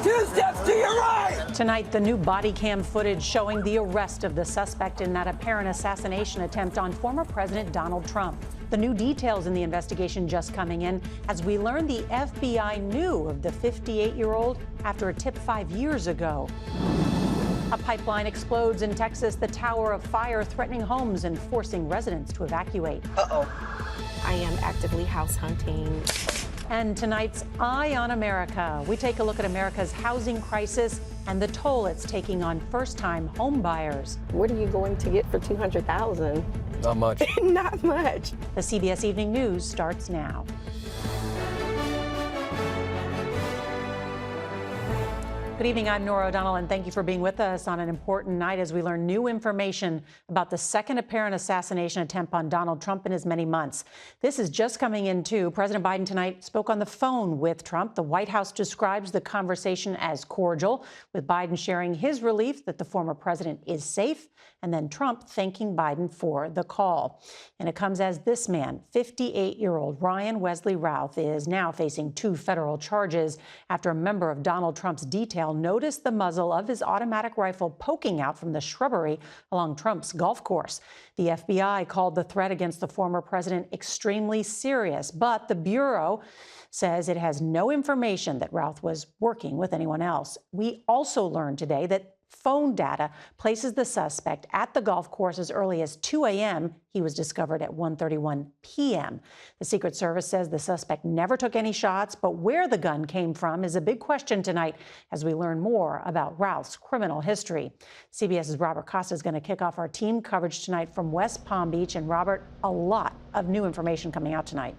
2 steps to your right! Tonight, the new body cam footage showing the arrest of the suspect in that apparent assassination attempt on former President Donald Trump. The new details in the investigation just coming in as we learn the FBI knew of the 58-year-old after a tip 5 years ago. A pipeline explodes in Texas, the tower of fire threatening homes and forcing residents to evacuate. Uh-oh. I am actively house hunting. And tonight's Eye on America. We take a look at America's housing crisis and the toll it's taking on first-time home buyers. What are you going to get for $200,000? Not much. Not much. The CBS Evening News starts now. Good evening, I'm Nora O'Donnell, and thank you for being with us on an important night as we learn new information about the second apparent assassination attempt on Donald Trump in as many months. This is just coming in, too. President Biden tonight spoke on the phone with Trump. The White House describes the conversation as cordial, with Biden sharing his relief that the former president is safe, and then Trump thanking Biden for the call. And it comes as this man, 58-year-old Ryan Wesley Routh, is now facing 2 federal charges after a member of Donald Trump's detail noticed the muzzle of his automatic rifle poking out from the shrubbery along Trump's golf course. The FBI called the threat against the former president extremely serious, but the Bureau says it has no information that Routh was working with anyone else. We also learned today that phone data places the suspect at the golf course as early as 2 a.m. He was discovered at 1:31 p.m. The Secret Service says the suspect never took any shots, but where the gun came from is a big question tonight as we learn more about Routh's criminal history. CBS's Robert Costa is going to kick off our team coverage tonight from West Palm Beach. And Robert, a lot of new information coming out tonight.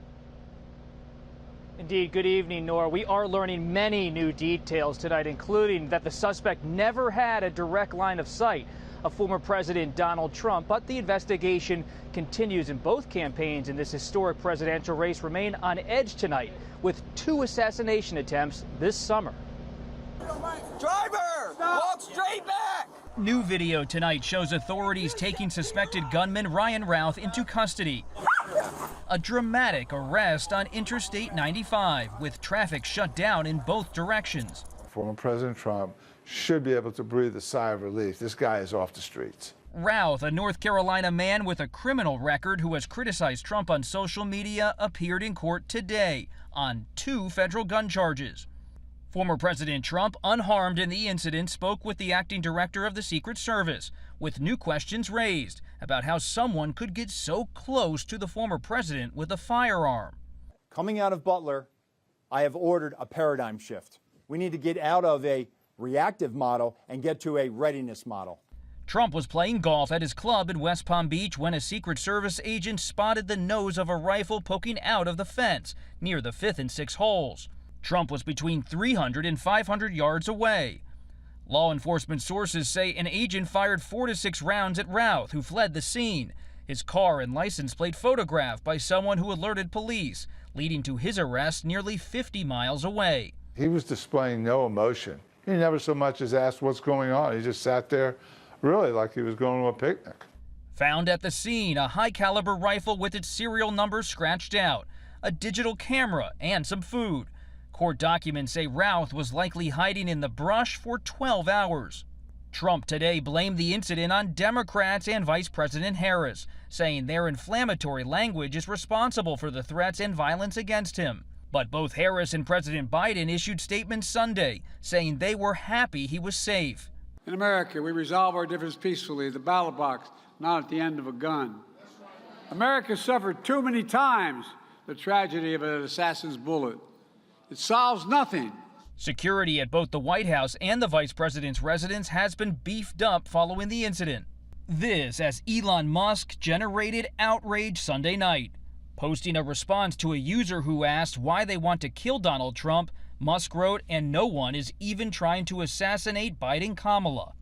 Indeed. Good evening, Nora. We are learning many new details tonight, including that the suspect never had a direct line of sight of former President Donald Trump. But the investigation continues, in both campaigns in this historic presidential race remain on edge tonight with 2 assassination attempts this summer. Driver, walk straight back! New video tonight shows authorities taking suspected gunman Ryan Routh into custody. A dramatic arrest on Interstate 95 with traffic shut down in both directions. Former President Trump should be able to breathe a sigh of relief. This guy is off the streets. Routh, a North Carolina man with a criminal record who has criticized Trump on social media, appeared in court today on 2 federal gun charges. Former President Trump, unharmed in the incident, spoke with the acting director of the Secret Service, with new questions raised about how someone could get so close to the former president with a firearm. Coming out of Butler, I have ordered a paradigm shift. We need to get out of a reactive model and get to a readiness model. Trump was playing golf at his club in West Palm Beach when a Secret Service agent spotted the nose of a rifle poking out of the fence near the 5th and 6th holes. Trump was between 300 and 500 yards away. Law enforcement sources say an agent fired 4 to 6 rounds at Routh, who fled the scene. His car and license plate photographed by someone who alerted police, leading to his arrest nearly 50 miles away. He was displaying no emotion. He never so much as asked what's going on. He just sat there really like he was going to a picnic. Found at the scene, a high-caliber rifle with its serial number scratched out, a digital camera, and some food. Court documents say Routh was likely hiding in the brush for 12 hours. Trump today blamed the incident on Democrats and Vice President Harris, saying their inflammatory language is responsible for the threats and violence against him. But both Harris and President Biden issued statements Sunday, saying they were happy he was safe. In America, we resolve our differences peacefully at the ballot box, not at the end of a gun. America suffered too many times the tragedy of an assassin's bullet. It solves nothing. Security at both the White House and the vice president's residence has been beefed up following the incident. This as Elon Musk generated outrage Sunday night. Posting a response to a user who asked why they want to kill Donald Trump, Musk wrote, "And no one is even trying to assassinate Biden Kamala."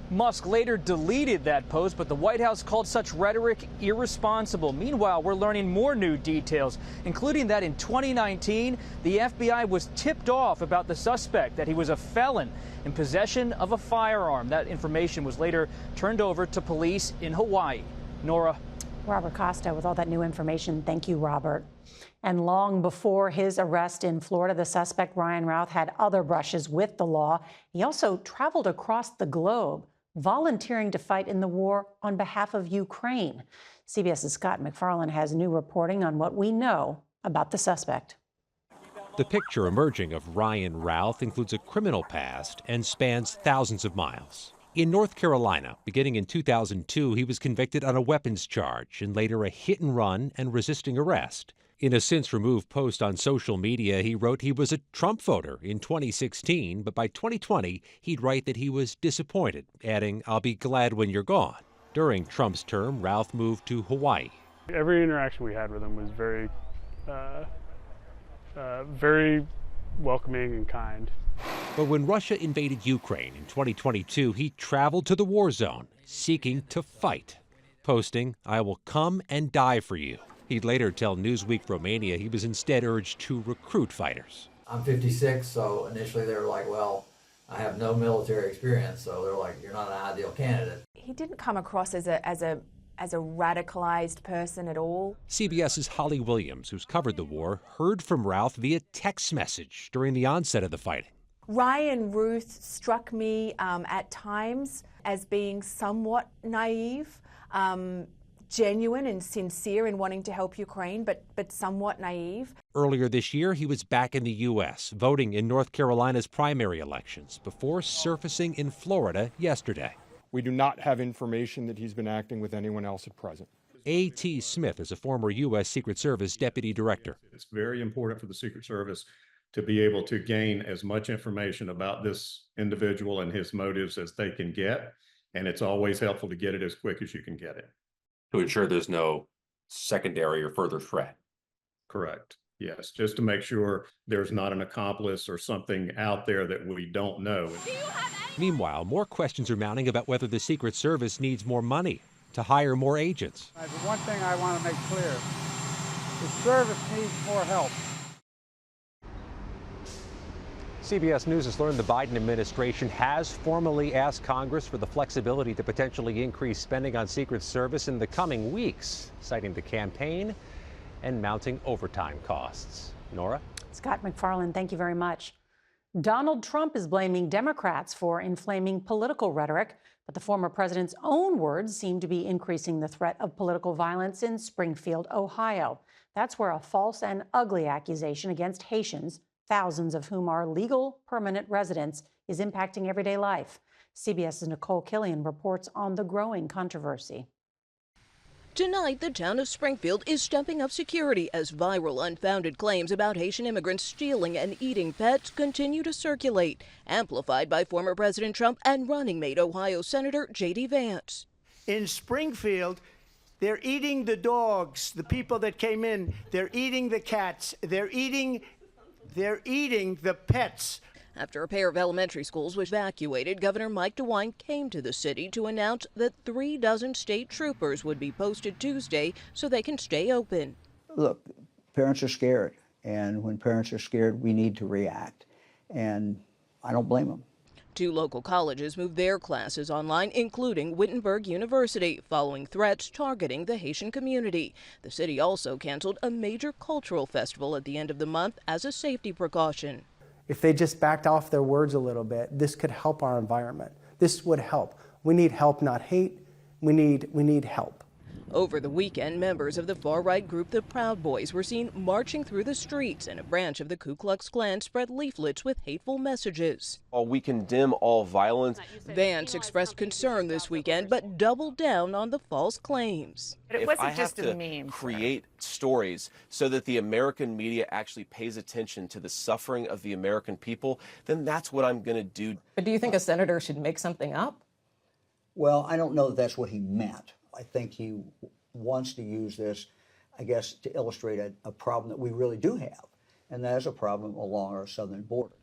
Musk later deleted that post, but the White House called such rhetoric irresponsible. Meanwhile, we're learning more new details, including that in 2019, the FBI was tipped off about the suspect, that he was a felon in possession of a firearm. That information was later turned over to police in Hawaii. Nora. Robert Costa with all that new information. Thank you, Robert. And long before his arrest in Florida, the suspect, Ryan Routh, had other brushes with the law. He also traveled across the globe, volunteering to fight in the war on behalf of Ukraine. CBS's Scott McFarland has new reporting on what we know about the suspect. The picture emerging of Ryan Routh includes a criminal past and spans thousands of miles. In North Carolina, beginning in 2002, he was convicted on a weapons charge and later a hit and run and resisting arrest. In a since-removed post on social media, he wrote he was a Trump voter in 2016, but by 2020, he'd write that he was disappointed, adding, "I'll be glad when you're gone." During Trump's term, Routh moved to Hawaii. Every interaction we had with him was very welcoming and kind. But when Russia invaded Ukraine in 2022, he traveled to the war zone, seeking to fight, posting, "I will come and die for you." He'd later tell Newsweek Romania he was instead urged to recruit fighters. I'm 56, so initially they were like, well, I have no military experience, so they're like, you're not an ideal candidate. He didn't come across as a radicalized person at all. CBS's Holly Williams, who's covered the war, heard from Routh via text message during the onset of the fighting. Ryan Routh struck me at times as being somewhat naive, genuine and sincere in wanting to help Ukraine, but somewhat naive. Earlier this year, he was back in the U.S., voting in North Carolina's primary elections, before surfacing in Florida yesterday. We do not have information that he's been acting with anyone else at present. A.T. Smith is a former U.S. Secret Service deputy director. It's very important for the Secret Service to be able to gain as much information about this individual and his motives as they can get. And it's always helpful to get it as quick as you can get it. To ensure there's no secondary or further threat. Correct. Yes, just to make sure there's not an accomplice or something out there that we don't know. Meanwhile, more questions are mounting about whether the Secret Service needs more money to hire more agents. The one thing I want to make clear, the service needs more help. CBS News has learned the Biden administration has formally asked Congress for the flexibility to potentially increase spending on Secret Service in the coming weeks, citing the campaign and mounting overtime costs. Nora? Scott McFarland, thank you very much. Donald Trump is blaming Democrats for inflaming political rhetoric, but the former president's own words seem to be increasing the threat of political violence in Springfield, Ohio. That's where a false and ugly accusation against Haitians, thousands of whom are legal permanent residents, is impacting everyday life. CBS's Nicole Killian reports on the growing controversy. Tonight, the town of Springfield is stepping up security as viral unfounded claims about Haitian immigrants stealing and eating pets continue to circulate, amplified by former President Trump and running mate Ohio Senator J.D. Vance. In Springfield, they're eating the dogs, the people that came in. They're eating the cats. They're eating the pets. After a pair of elementary schools was evacuated, Governor Mike DeWine came to the city to announce that 36 state troopers would be posted Tuesday so they can stay open. Look, parents are scared, and when parents are scared, we need to react, and I don't blame them. 2 local colleges moved their classes online, including Wittenberg University, following threats targeting the Haitian community. The city also canceled a major cultural festival at the end of the month as a safety precaution. If they just backed off their words a little bit, this could help our environment. This would help. We need help, not hate. We need help. Over the weekend, members of the far-right group the Proud Boys were seen marching through the streets, and a branch of the Ku Klux Klan spread leaflets with hateful messages. We condemn all violence. Vance expressed concern this weekend, but doubled down on the false claims. If I have to create stories so that the American media actually pays attention to the suffering of the American people, then that's what I'm going to do. But do you think a senator should make something up? Well, I don't know that that's what he meant. I think he wants to use this, I guess, to illustrate a problem that we really do have, and that is a problem along our southern border.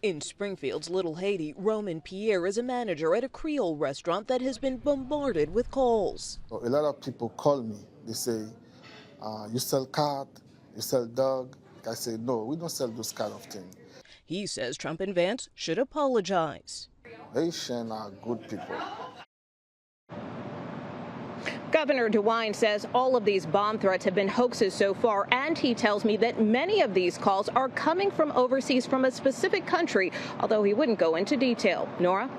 In Springfield's Little Haiti, Roman Pierre is a manager at a Creole restaurant that has been bombarded with calls. A lot of people call me. They say, you sell cat, you sell dog. I say, no, we don't sell those kind of things. He says Trump and Vance should apologize. Haitians are good people. Governor DeWine says all of these bomb threats have been hoaxes so far, and he tells me that many of these calls are coming from overseas from a specific country, although he wouldn't go into detail. Nora?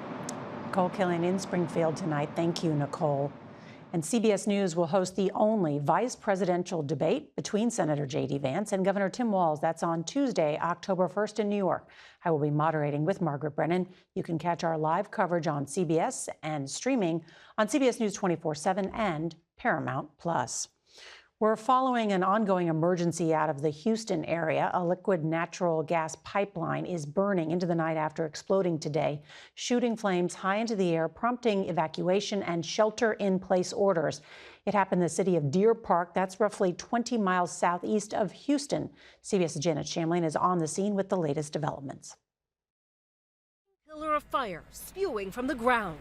Nicole Killian in Springfield tonight. Thank you, Nicole. And CBS News will host the only vice presidential debate between Senator J.D. Vance and Governor Tim Walz. That's on Tuesday, October 1st in New York. I will be moderating with Margaret Brennan. You can catch our live coverage on CBS and streaming on CBS News 24/7 and Paramount+. We're following an ongoing emergency out of the Houston area. A liquid natural gas pipeline is burning into the night after exploding today, shooting flames high into the air, prompting evacuation and shelter-in-place orders. It happened in the city of Deer Park. That's roughly 20 miles southeast of Houston. CBS's Janet Shamlian is on the scene with the latest developments. Pillar of fire spewing from the ground.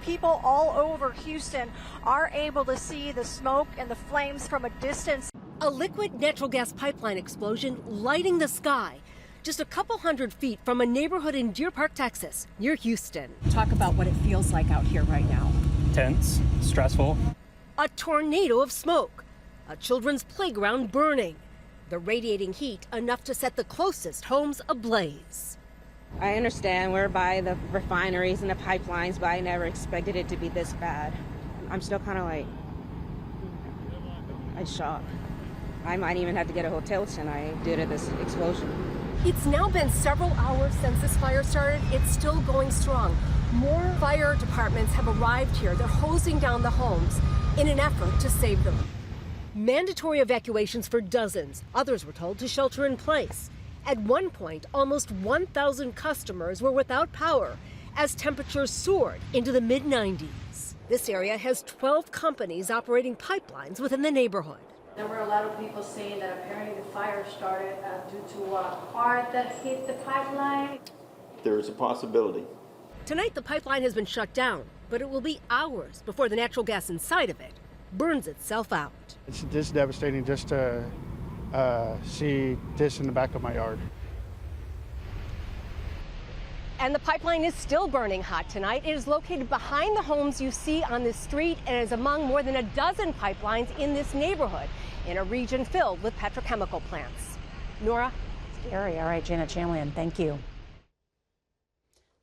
People all over Houston are able to see the smoke and the flames from a distance. A liquid natural gas pipeline explosion lighting the sky just a couple hundred feet from a neighborhood in Deer Park, Texas, near Houston. Talk about what it feels like out here right now. Tense, stressful. A tornado of smoke, a children's playground burning, the radiating heat enough to set the closest homes ablaze. I understand we're by the refineries and the pipelines, but I never expected it to be this bad. I'm still kind of like, I'm shocked. I might even have to get a hotel tonight due to this explosion. It's now been several hours since this fire started. It's still going strong. More fire departments have arrived here. They're hosing down the homes in an effort to save them. Mandatory evacuations for dozens. Others were told to shelter in place. At one point, almost 1,000 customers were without power as temperatures soared into the mid-90s. This area has 12 companies operating pipelines within the neighborhood. There were a lot of people saying that apparently the fire started due to a car that hit the pipeline. There is a possibility. Tonight, the pipeline has been shut down, but it will be hours before the natural gas inside of it burns itself out. It's just devastating just to see this in the back of my yard. And the pipeline is still burning hot tonight. It is located behind the homes you see on this street and is among more than a dozen pipelines in this neighborhood in a region filled with petrochemical plants. Nora? Scary. All right, Janet Shamlian, thank you.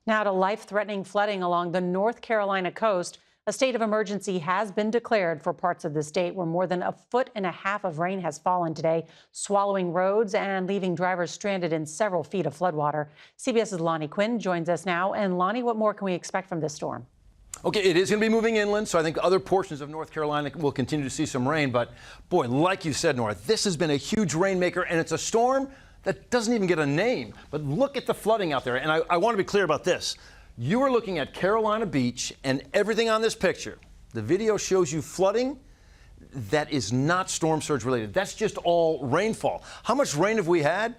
Now to life-threatening flooding along the North Carolina coast. A state of emergency has been declared for parts of the state where more than 1.5 feet of rain has fallen today, swallowing roads and leaving drivers stranded in several feet of floodwater. CBS's Lonnie Quinn joins us now. And Lonnie, what more can we expect from this storm? Okay, it is going to be moving inland, so I think other portions of North Carolina will continue to see some rain. But boy, like you said, Nora, this has been a huge rainmaker, and it's a storm that doesn't even get a name. But look at the flooding out there. And I want to be clear about this. You are looking at Carolina Beach, and everything on this picture, the video shows you flooding that is not storm surge related. That's just all rainfall. How much rain have we had?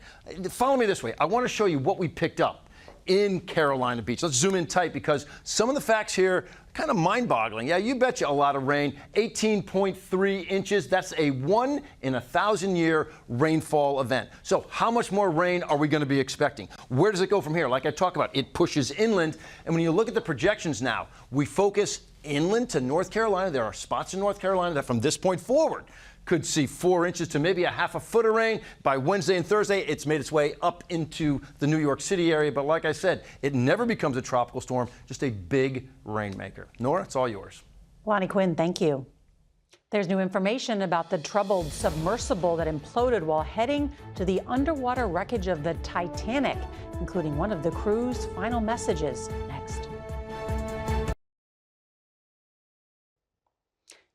Follow me this way. I want to show you what we picked up in Carolina Beach. Let's zoom in tight because some of the facts here are kind of mind-boggling. Yeah, you betcha a lot of rain. 18.3 inches. That's a 1 in 1,000-year rainfall event. So how much more rain are we going to be expecting? Where does it go from here? Like I talked about, it pushes inland. And when you look at the projections now, we focus inland to North Carolina. There are spots in North Carolina that from this point forward could see 4 inches to maybe 1/2 foot of rain. By Wednesday and Thursday, it's made its way up into the New York City area. But like I said, it never becomes a tropical storm, just a big rainmaker. Nora, it's all yours. Lonnie Quinn, thank you. There's new information about the troubled submersible that imploded while heading to the underwater wreckage of the Titanic, including one of the crew's final messages. Next.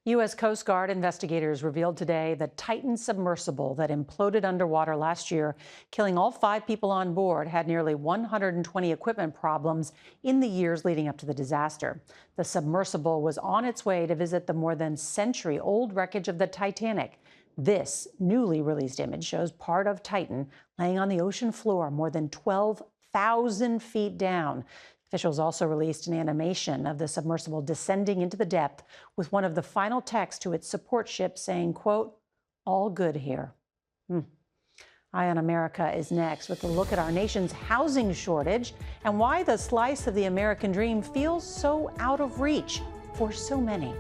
U.S. Coast Guard investigators revealed today the Titan submersible that imploded underwater last year, killing all 5 people on board, had nearly 120 equipment problems in the years leading up to the disaster. The submersible was on its way to visit the more than century-old wreckage of the Titanic. This newly released image shows part of Titan laying on the ocean floor more than 12,000 feet down. Officials also released an animation of the submersible descending into the depth with one of the final texts to its support ship saying, quote, "All good here." Eye on America is next with a look at our nation's housing shortage and why the slice of the American dream feels so out of reach for so many.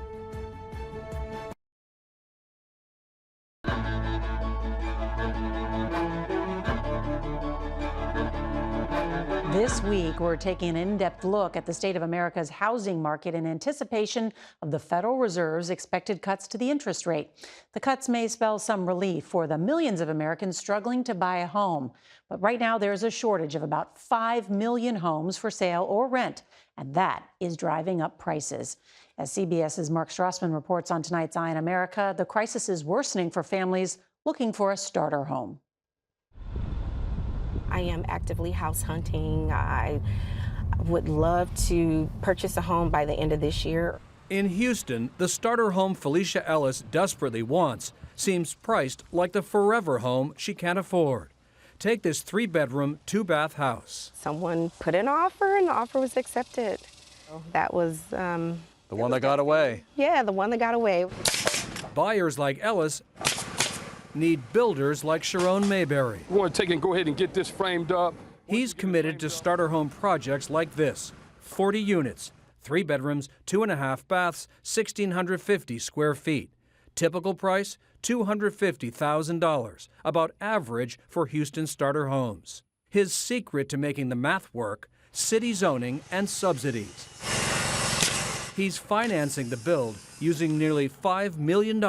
This week, we're taking an in-depth look at the state of America's housing market in anticipation of the Federal Reserve's expected cuts to the interest rate. The cuts may spell some relief for the millions of Americans struggling to buy a home. But right now, there's a shortage of about 5 million homes for sale or rent, and that is driving up prices. As CBS's Mark Strassman reports on tonight's Eye on America, the crisis is worsening for families looking for a starter home. I am actively house hunting. I would love to purchase a home by the end of this year. In Houston, the starter home Felicia Ellis desperately wants seems priced like the forever home she can't afford. Take this 3-bedroom, 2-bath house. Someone put in an offer and the offer was accepted. That was the one that got away. Yeah, the one that got away. Buyers like Ellis need builders like Sharon Mayberry. We want to go ahead and get this framed up. He's committed to starter home projects like this. 40 units, 3 bedrooms, 2.5 baths, 1,650 square feet. Typical price, $250,000, about average for Houston starter homes. His secret to making the math work, city zoning and subsidies. He's financing the build using nearly $5 million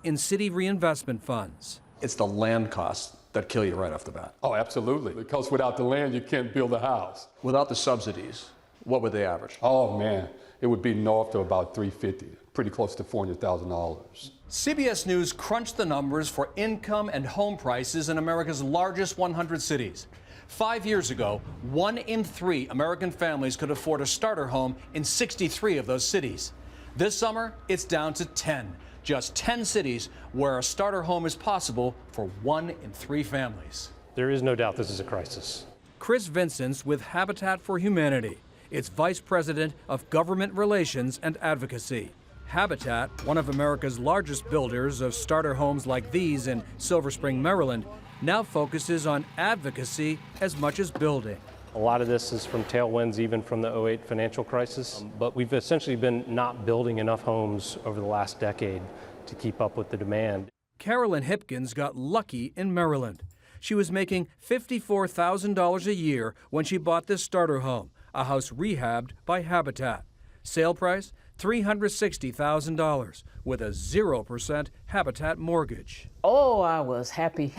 in city reinvestment funds. It's the land costs that kill you right off the bat. Oh, absolutely. Because without the land, you can't build a house. Without the subsidies, what would they average? Oh, man. It would be north of about $350, pretty close to $400,000. CBS News crunched the numbers for income and home prices in America's largest 100 cities. 5 years ago, 1 in 3 American families could afford a starter home in 63 of those cities. This summer, it's down to 10. Just 10 cities where a starter home is possible for 1 in 3 families. There is no doubt this is a crisis. Chris Vincent's with Habitat for Humanity. It's Vice President of Government Relations and Advocacy. Habitat, one of America's largest builders of starter homes like these in Silver Spring, Maryland, now focuses on advocacy as much as building. A lot of this is from tailwinds even from the 2008 financial crisis, but we've essentially been not building enough homes over the last decade to keep up with the demand. Carolyn Hipkins got lucky in Maryland. She was making $54,000 a year when she bought this starter home, a house rehabbed by Habitat. Sale price, $360,000 with a 0% Habitat mortgage. Oh, I was happy.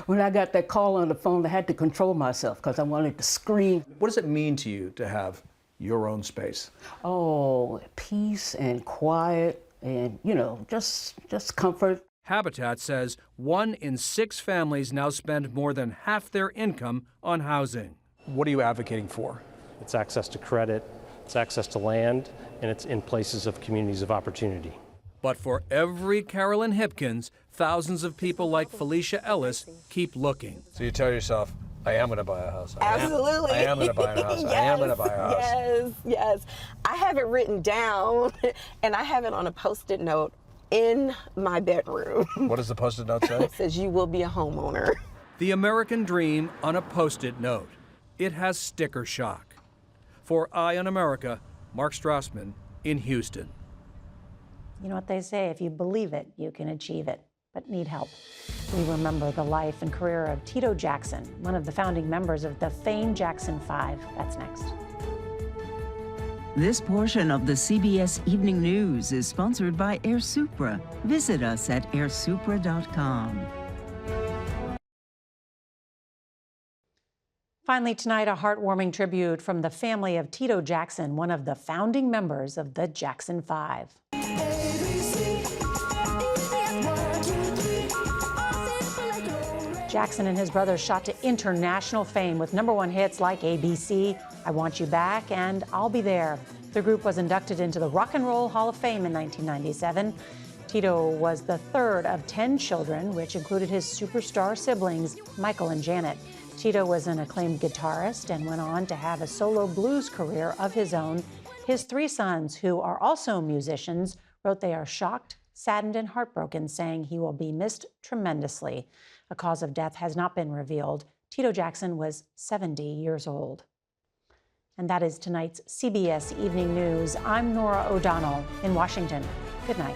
When I got that call on the phone, I had to control myself because I wanted to scream. What does it mean to you to have your own space? Oh, peace and quiet and, just comfort. Habitat says 1 in 6 families now spend more than half their income on housing. What are you advocating for? It's access to credit, it's access to land, and it's in places of communities of opportunity. But for every Carolyn Hipkins, thousands of people like Felicia Ellis keep looking. So you tell yourself, I am going to buy a house. Absolutely. I am going to buy a house. Yes, I am going to buy a house. Yes, yes. I have it written down, and I have it on a Post-it note in my bedroom. What does the Post-it note say? It says, you will be a homeowner. The American dream on a Post-it note. It has sticker shock. For Eye on America, Mark Strassman in Houston. You know what they say, if you believe it, you can achieve it, but need help. We remember the life and career of Tito Jackson, one of the founding members of the famed Jackson 5. That's next. This portion of the CBS Evening News is sponsored by Air Supra. Visit us at airsupra.com. Finally tonight, a heartwarming tribute from the family of Tito Jackson, one of the founding members of the Jackson 5. Jackson and his brothers shot to international fame with #1 hits like ABC, I Want You Back, and I'll Be There. The group was inducted into the Rock and Roll Hall of Fame in 1997. Tito was the third of 10 children, which included his superstar siblings, Michael and Janet. Tito was an acclaimed guitarist and went on to have a solo blues career of his own. His 3 sons, who are also musicians, wrote they are shocked, saddened, and heartbroken, saying he will be missed tremendously. A cause of death has not been revealed. Tito Jackson was 70 years old. And that is tonight's CBS Evening News. I'm Norah O'Donnell in Washington. Good night.